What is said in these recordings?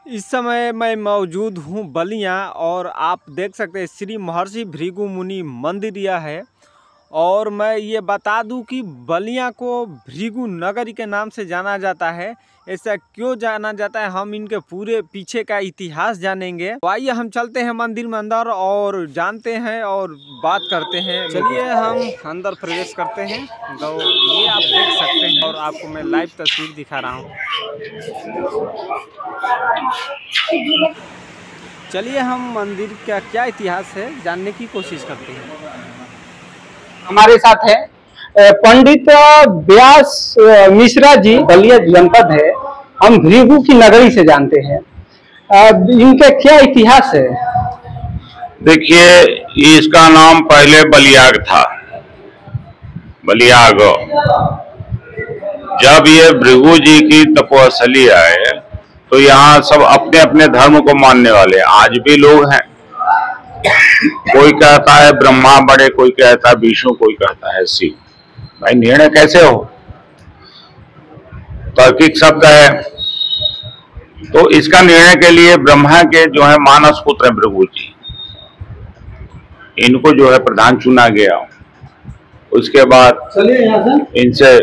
इस समय मैं मौजूद हूँ बलिया और आप देख सकते हैं श्री महर्षि भृगु मुनि मंदिर यह है। और मैं ये बता दूं कि बलिया को भृगु नगरी के नाम से जाना जाता है। ऐसा क्यों जाना जाता है, हम इनके पूरे पीछे का इतिहास जानेंगे। तो आइए हम चलते हैं मंदिर में अंदर और जानते हैं और बात करते हैं। चलिए हम अंदर प्रवेश करते हैं। तो ये आप देख सकते हैं और आपको मैं लाइव तस्वीर दिखा रहा हूँ। चलिए हम मंदिर का क्या इतिहास है जानने की कोशिश करते हैं। हमारे साथ है पंडित व्यास मिश्रा जी, बलिया जनपद है। हम भृगु की नगरी से जानते हैं। इनके क्या इतिहास है? देखिए, इसका नाम पहले बलियाग था। बलियाग जब ये भृगु जी की तपोस्थली आए तो यहाँ सब अपने अपने धर्म को मानने वाले आज भी लोग हैं। कोई कहता है ब्रह्मा बड़े, कोई कहता है विष्णु, कोई कहता है शिव। भाई निर्णय कैसे हो? तार्किक शब्द है। तो इसका निर्णय के लिए ब्रह्मा के जो है मानस पुत्र है भृगु जी, इनको जो है प्रधान चुना गया। उसके बाद इनसे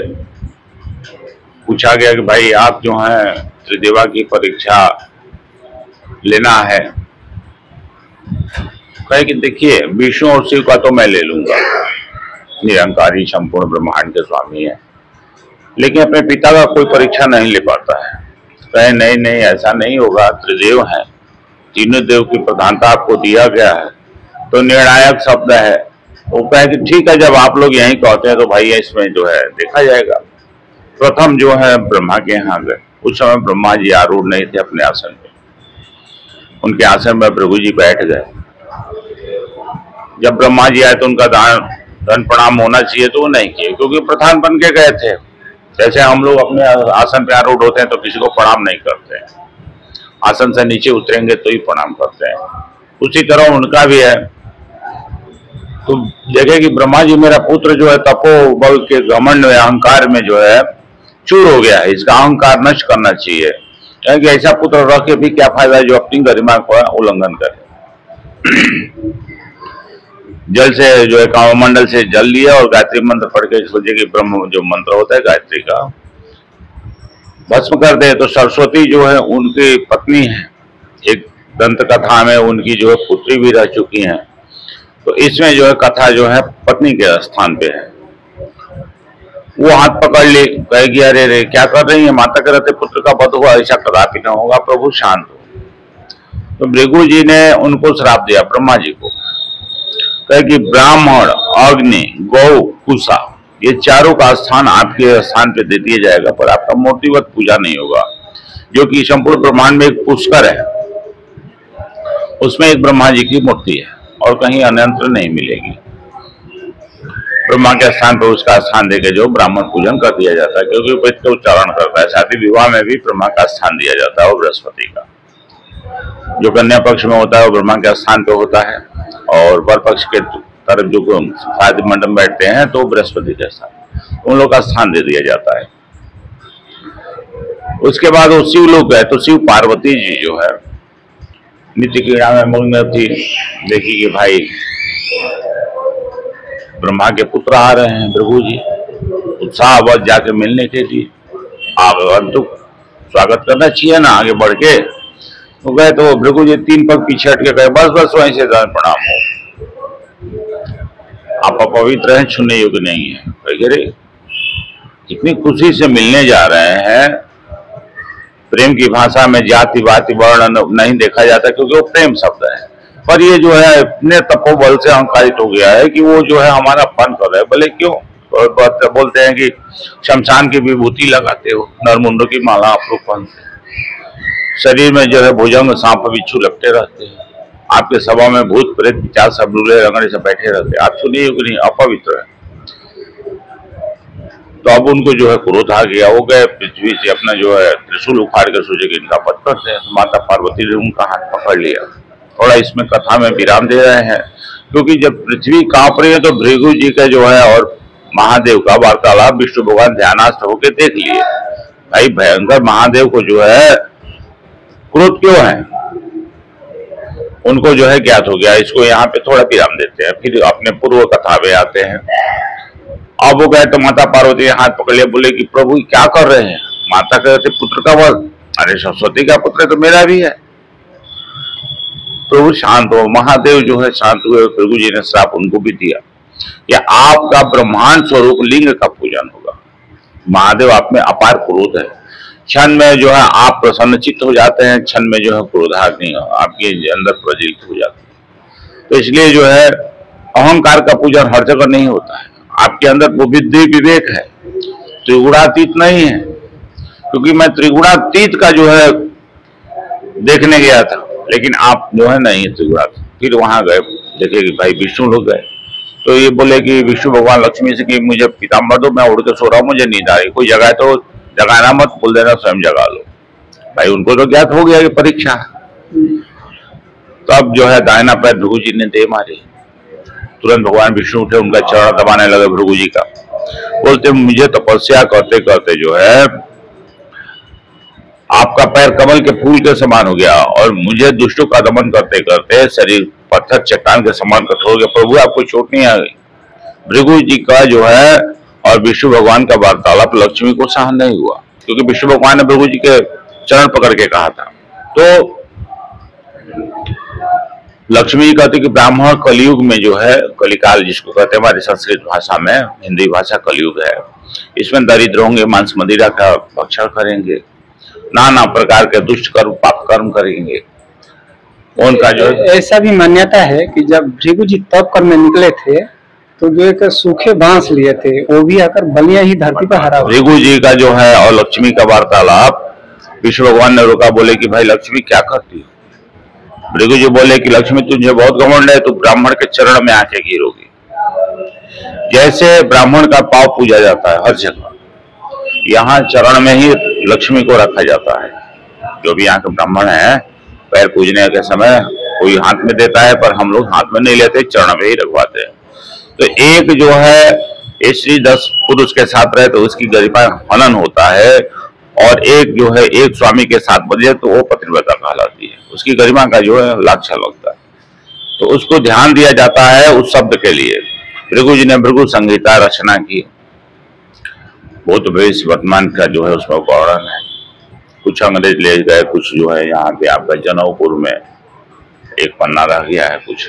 पूछा गया कि भाई आप जो है त्रिदेवा की परीक्षा लेना है। कहे कि देखिए विष्णु और शिव का तो मैं ले लूंगा, निरंकारी संपूर्ण ब्रह्मांड के स्वामी है, लेकिन अपने पिता का कोई परीक्षा नहीं ले पाता है। कहे नहीं नहीं ऐसा नहीं होगा, त्रिदेव हैं, तीनों देव की प्रधानता आपको दिया गया है, तो निर्णायक शब्द है। वो कहे कि ठीक है, जब आप लोग यही कहते हैं तो भाई इसमें जो है देखा जाएगा। प्रथम जो है ब्रह्मा के यहाँ गए। उस समय ब्रह्मा जी आरूढ़ नहीं थे अपने आसन पे, उनके आसन में भृगु जी बैठ गए। जब ब्रह्मा जी आए तो उनका धन प्रणाम होना चाहिए, तो वो नहीं किए, क्योंकि प्रधान बन के गए थे। जैसे हम लोग अपने आसन पे आरूढ़ होते हैं तो किसी को प्रणाम नहीं करते हैं, आसन से नीचे उतरेंगे तो ही प्रणाम करते हैं। उसी तरह उनका भी है। तो देखे कि ब्रह्मा जी मेरा पुत्र जो है तपो बल के घमंड में अहंकार में जो है चूर हो गया है, इसका अहंकार नष्ट करना चाहिए। क्योंकि ऐसा पुत्र रख के भी क्या फायदा जो अपनी गरिमा का उल्लंघन करे। जल से जो है काममंडल से जल लिया और गायत्री मंत्र पढ़ के सोचे कि ब्रह्म जो मंत्र होता है गायत्री का भस्म कर दे। तो सरस्वती जो है उनकी पत्नी है, एक दंत कथा में उनकी जो है पुत्री भी रह चुकी हैं। तो इसमें जो है कथा जो है पत्नी के स्थान पे है। वो हाथ पकड़ ली, कहेगी अरे रे क्या कर रही है, माता के रहते पुत्र का वध हुआ, ऐसा कदापि न होगा, प्रभु शांत हो। तो भृगु जी ने उनको श्राप दिया ब्रह्मा जी को, कहे कि ब्राह्मण, अग्नि, गौ, कुशा ये चारों का स्थान आपके स्थान पे दे दिया जाएगा, पर आपका मूर्तिवत पूजा नहीं होगा। जो कि संपूर्ण ब्रह्मांड में एक पुष्कर है, उसमें एक ब्रह्मा जी की मूर्ति है और कहीं अन्यत्र नहीं मिलेगी। ब्रह्मा के स्थान पर उसका स्थान देके जो ब्राह्मण पूजन कर दिया जाता है, क्योंकि वेद का उच्चारण करता है। शादी विवाह में भी ब्रह्मा का स्थान दिया जाता है और बृहस्पति का। जो कन्या पक्ष में होता है वो ब्रह्मा के स्थान पे होता है, और वर पक्ष के तरफ जो शादी मंडप बैठते हैं तो बृहस्पति के स्थान, उन लोग का स्थान दे दिया जाता है। उसके बाद वो शिव लोग गए तो शिव पार्वती जी जो है नित्य क्रीड़ा में मग्न थी। देखी कि भाई ब्रह्मा के पुत्र आ रहे हैं भृगु जी, उत्साहवश जाके मिलने के लिए आगंतुक स्वागत करना चाहिए ना, आगे बढ़ के तो गए। तो भृगु जी 3 पग पीछे हट के गए, बस बस वहीं से प्रणाम हो, आप अपवित्र हैं, छूने योग्य नहीं है। वगैरह कितनी खुशी से मिलने जा रहे हैं। प्रेम की भाषा में जाति वाति वर्ण नहीं देखा जाता, क्योंकि वो प्रेम शब्द है। पर ये जो है इतने तपोबल से अहंकारित हो गया है कि वो जो है हमारा फन कर रहे हैं। भले क्यों बोलते हैं कि शमशान की विभूति लगाते हो, नरमुंडों की माला आप लोग पहनते हैं, शरीर में जो है भुजंग सांप बिच्छू लगते रहते हैं, आपके सभा में भूत प्रेत पिशाच सब लूले रंगड़े से बैठे रहते हैं, आप सुनिए कि नहीं अपवित्र है। तो अब उनको जो है क्रोध आ गया, वो गए पृथ्वी से अपना जो है त्रिशूल उखाड़ कर सोचे कि इनका वध करते हैं। तो माता पार्वती ने उनका हाथ पकड़ लिया। थोड़ा इसमें कथा में विराम दे रहे हैं, क्योंकि जब पृथ्वी कांप रही है तो भृगु जी का जो है और महादेव का वार्तालाप विष्णु भगवान ध्यानास्थ होकर देख लिए। भाई भयंकर महादेव को जो है क्रोध की क्यों हैं, उनको जो है ज्ञात हो गया। इसको यहाँ पे थोड़ा विराम देते हैं, फिर अपने पूर्व कथा में आते हैं। अब वो गए तो माता पार्वती हाथ पकड़ लिया, बोले कि प्रभु क्या कर रहे हैं। माता कहते पुत्र का वध, अरे सरस्वती का पुत्र तो मेरा भी है। प्रभु शांत हो, महादेव जो है शांत हुए। भृगु जी ने श्राप उनको भी दिया कि आपका ब्रह्मांड स्वरूप लिंग का पूजन होगा। महादेव आप में अपार क्रोध है, क्षण में जो है आप प्रसन्नचित्त हो जाते हैं, क्षण में जो है क्रोधाग्नि आपके अंदर प्रज्वलित हो जाती है। तो इसलिए जो है अहंकार का पूजन हर जगह नहीं होता है। आपके अंदर वो बुद्धि विवेक है, त्रिगुणातीत नहीं है। क्योंकि मैं त्रिगुणातीत का जो है देखने गया था, लेकिन आप जो है नहीं त्रिगुणातीत। फिर वहां गए, देखे कि भाई विष्णु लोग गए, तो ये बोले कि विष्णु भगवान लक्ष्मी से कि मुझे पीताम्बर दो, मैं उड़ के सो रहा हूँ, मुझे नींद आ रही, कोई जगह तो जगाना मत, बोल देना स्वयं जगा लो। भाई उनको तो ज्ञात हो गया कि परीक्षा। तब जो है दाहिना पैर भृगु जी ने दे मारी। तुरंत भगवान विष्णु उठे, उनका चरण दबाने लगे भृगु जी का। बोलते मुझे तपस्या करते करते जो है आपका पैर कमल के फूल के समान हो गया, और मुझे दुष्टों का दमन करते करते शरीर पत्थर चट्टान के समान कठोर हो गया। प्रभु आपको चोट नहीं आ गई। भृगु जी का जो है और विष्णु भगवान का वार्तालाप लक्ष्मी को सहन नहीं हुआ, क्योंकि विष्णु भगवान ने भृगु जी के चरण पकड़ के कहा था। तो लक्ष्मी कहती कि ब्राह्मण कलयुग में जो है, कलिकाल जिसको कहते हैं हमारी संस्कृत भाषा में, हिंदी भाषा कलयुग है, इसमें दरिद्र होंगे, मांस मदिरा का भक्षण करेंगे, नाना प्रकार के दुष्ट कर्म पाप कर्म करेंगे। उनका जो ऐसा भी मान्यता है कि जब भृगु जी तप करने निकले थे तो जो एक सूखे बांस लिए थे, वो भी आकर बलिया ही धरती पर हरा हुआ। भृगु जी का जो है और लक्ष्मी का वार्तालाप, विष्णु भगवान ने रोका, बोले कि भाई लक्ष्मी क्या करती हो। भृगु जी बोले कि लक्ष्मी तुझे बहुत घमंड है, तू ब्राह्मण के चरण में आके गिरोगी। जैसे ब्राह्मण का पाव पूजा जाता है हर जगह, यहाँ चरण में ही लक्ष्मी को रखा जाता है। जो भी यहाँ के ब्राह्मण है, पैर पूजने के समय कोई हाथ में देता है, पर हम लोग हाथ में नहीं लेते, चरण में ही रखवाते हैं। तो एक जो है स्त्री 10 पुरुष के साथ रहे तो उसकी गरिमा हनन होता है, और एक जो है एक स्वामी के साथ बजे तो वो पतिव्रता कहलाती है, उसकी गरिमा का जो है लाछा लगता है। तो उसको ध्यान दिया जाता है उस शब्द के लिए। भृगु जी ने भृगु संहिता रचना की, बहुत बेस वर्तमान का जो है उसमें वर्णन है। कुछ अंग्रेज ले गए, कुछ जो है यहाँ पे आपका जनकपुर में एक पन्ना रह गया है कुछ,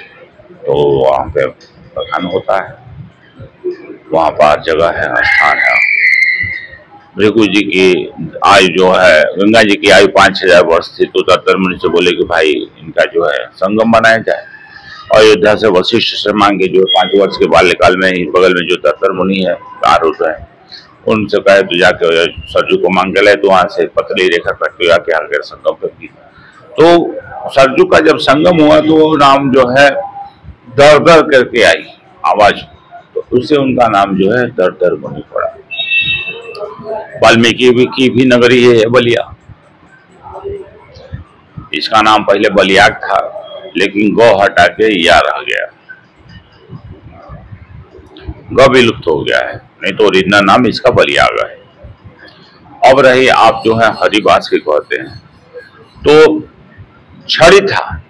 तो वहाँ पे प्रधान होता है, वहाँ पर जगह है, स्थान है। भृगु जी की आयु जो है, गंगा जी की आयु 5,000 वर्ष थी, तो दत्तर मुनि से बोले कि भाई इनका जो है संगम बनाया जाए। अयोध्या से वशिष्ठ से मांगे, जो 5 वर्ष के बाल्यकाल में ही बगल में जो दत्तर मुनि है आरूढ़ है, उनसे कहे तो जाके सरजू को मांग के लाए, तो वहां से पतली रेखा कट आके आगे संगम पे की। तो सरजू का जब संगम हुआ तो वो नाम जो है दर दर करके आई आवाज, तो उससे उनका नाम जो है दर दर मुनि पड़ा। वाल्मीकि की भी नगरी है बलिया। इसका नाम पहले बलियाग था, लेकिन गौ हटा के या रह गया, गौ विलुप्त हो गया है, नहीं तो ओरिजिनल नाम इसका बलियाग है। अब रही आप जो है हरिबास के कहते हैं, तो छड़ी था,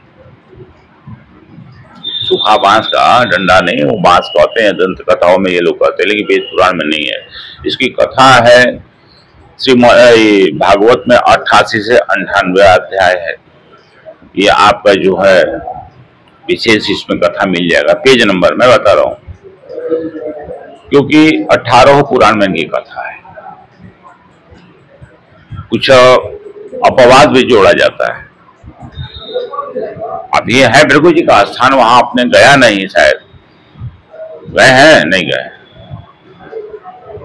सूखा बांस का डंडा नहीं, वो बांस कहते हैं, दंत कथाओं में ये लोग कहते हैं, लेकिन वेद पुराण में नहीं है। इसकी कथा है श्री भागवत में 88 से 98 अध्याय है। ये आपका जो है विशेष इसमें कथा मिल जाएगा, पेज नंबर मैं बता रहा हूँ, क्योंकि 18 पुराण में इनकी कथा है। कुछ अपवाद भी जोड़ा जाता है। अब ये है भृगु जी का स्थान, वहां आपने गया नहीं, शायद गए हैं, नहीं गए।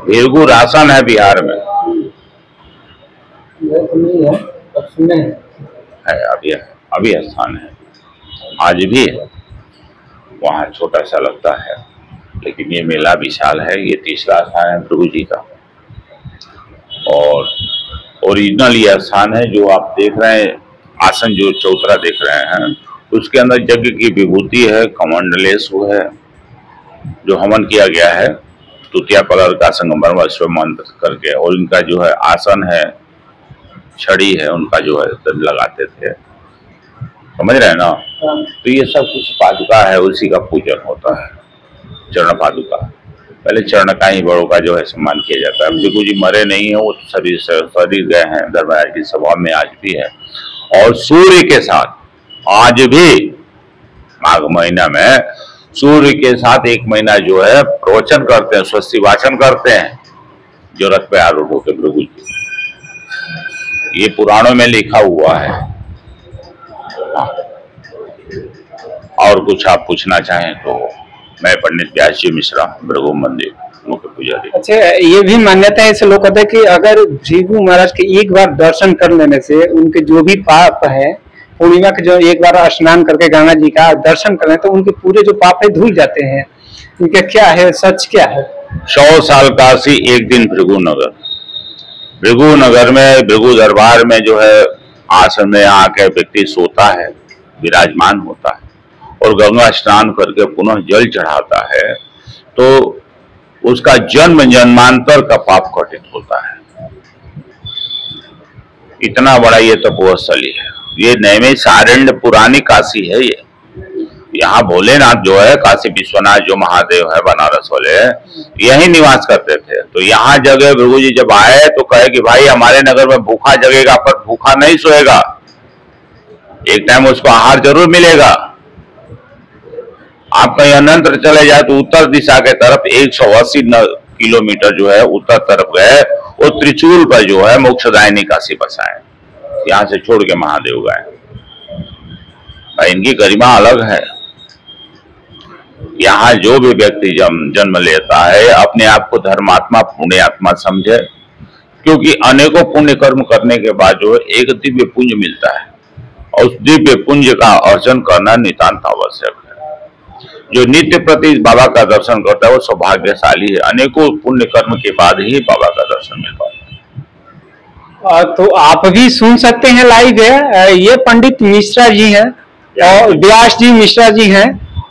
भृगु रासन है बिहार में, नहीं है, अभी स्थान है, आज भी है। वहाँ छोटा सा लगता है, लेकिन ये मेला विशाल है। ये तीसरा स्थान है भृगु जी का, और ओरिजिनल ये स्थान है जो आप देख रहे हैं, आसन जो चौतरा देख रहे हैं, उसके अंदर यज्ञ की विभूति है, कमंडलेश है, जो हवन किया गया है तुतिया कलर का संगमरमर से मंत्र करके, और इनका जो है आसन है, छड़ी है, उनका जो है लगाते थे। समझ रहे हैं ना। तो ये सब कुछ पादुका है, उसी का पूजन होता है, चरण पादुका। पहले चरण का ही बड़ों का जो है सम्मान किया जाता है। भृगु जी मरे नहीं है, वो तो शरीर गए हैं धर्मराज की सभा में, आज भी है। और सूर्य के साथ आज भी माघ महीना में सूर्य के साथ 1 महीना जो है प्रवचन करते हैं, स्वस्ति वाचन करते हैं, जो रथ पे आरूढ़ होते भृगु जी। ये पुराणों में लिखा हुआ है। और कुछ आप पूछना चाहें तो मैं पंडित व्यास जी मिश्रा, भृगु मंदिर मुख्य पुजारी। अच्छा, ये भी मान्यता है, ऐसे लोग कहते हैं कि अगर भृगु महाराज के एक बार दर्शन कर लेने से उनके जो भी पाप है, पूर्णिमा के जो एक बार स्नान करके गंगा जी का दर्शन करें तो उनके पूरे जो पाप है धुल जाते हैं। इनका क्या है, सच क्या है? 100 साल काशी, 1 दिन भृगु नगर। भृगु नगर में, भृगु दरबार में जो है आसन में आके व्यक्ति सोता है, विराजमान होता है और गंगा स्नान करके पुनः जल चढ़ाता है, तो उसका जन्म जन्मांतर का पाप कटित होता है। इतना बड़ा ये तपोस्थली है। ये नैमिषारण्य पुरानी काशी है। ये यहाँ भोलेनाथ जो है, काशी विश्वनाथ जो महादेव है बनारस वाले, यही निवास करते थे। तो यहाँ जगह भृगु जी जब आए तो कहे कि भाई हमारे नगर में भूखा जगेगा पर भूखा नहीं सोएगा, एक टाइम उसको आहार जरूर मिलेगा। आप कहीं अनंतर चले जाए तो उत्तर दिशा के तरफ 180 किलोमीटर जो है उत्तर तरफ गए, वो त्रिचूल पर जो है मोक्षदायिनी काशी बसाए, यहाँ से छोड़ के महादेव गए। भाई इनकी गरिमा अलग है। यहाँ जो भी व्यक्ति जन्म लेता है अपने आप को धर्मात्मा पुण्यात्मा समझे, क्योंकि अनेकों पुण्य कर्म करने के बाद जो है एक दिव्य पुंज मिलता है और उस दिव्य पुंज का अर्जन करना नितांत आवश्यक है। जो नित्य प्रति बाबा का दर्शन करता है वो सौभाग्यशाली है। अनेकों पुण्य कर्म के बाद ही बाबा का दर्शन मिल पाता है। तो आप भी सुन सकते हैं लाइव है। ये पंडित मिश्रा जी हैं और व्यास जी मिश्रा जी हैं,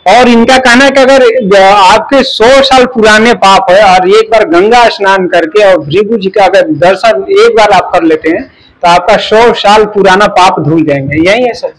और इनका कहना है कि अगर आपके 100 साल पुराने पाप है और एक बार गंगा स्नान करके और भृगु जी का अगर दर्शन एक बार आप कर लेते हैं तो आपका 100 साल पुराना पाप धुल जाएंगे। यही है सर।